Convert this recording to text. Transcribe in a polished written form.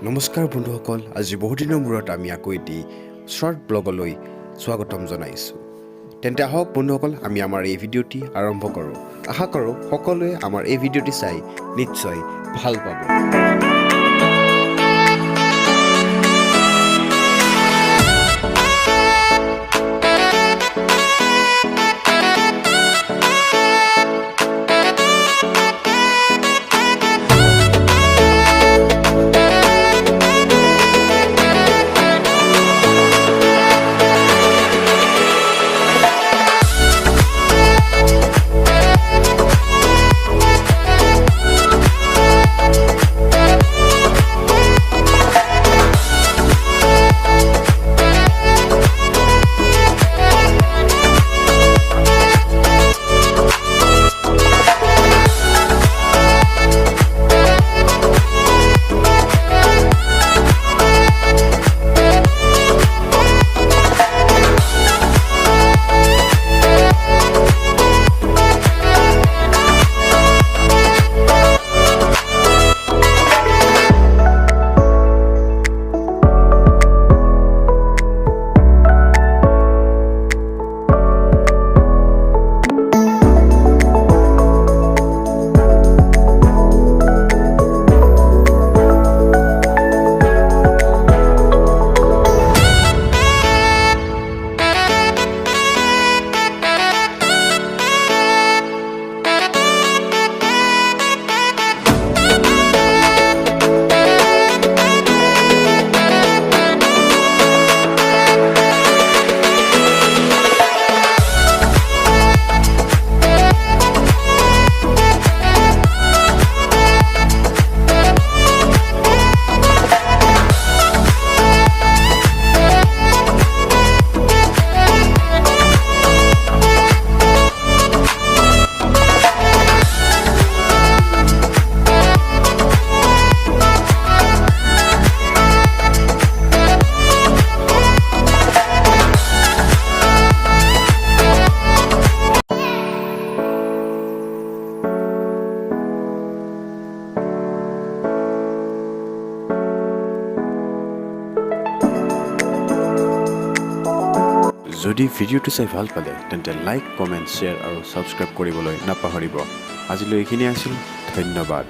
নমস্কাৰ বন্ধুসকল, আজি বহুদিনৰ মূৰত আমি আকৌ এটি শ্বৰ্ট ব্লগলৈ স্বাগতম জনাইছোঁ। তেন্তে আহক বন্ধুসকল, আমি আমাৰ এই ভিডিঅ'টি আৰম্ভ কৰোঁ। আশা কৰোঁ সকলোৱে আমাৰ এই ভিডিঅ'টি চাই নিশ্চয় ভাল পাব। যদি ভিডিঅ'টো চাই ভাল পালে তেন্তে লাইক, কমেণ্ট, শ্বেয়াৰ আৰু ছাবস্ক্ৰাইব কৰিবলৈ নাপাহৰিব। আজিলৈ এইখিনি আছিল। ধন্যবাদ।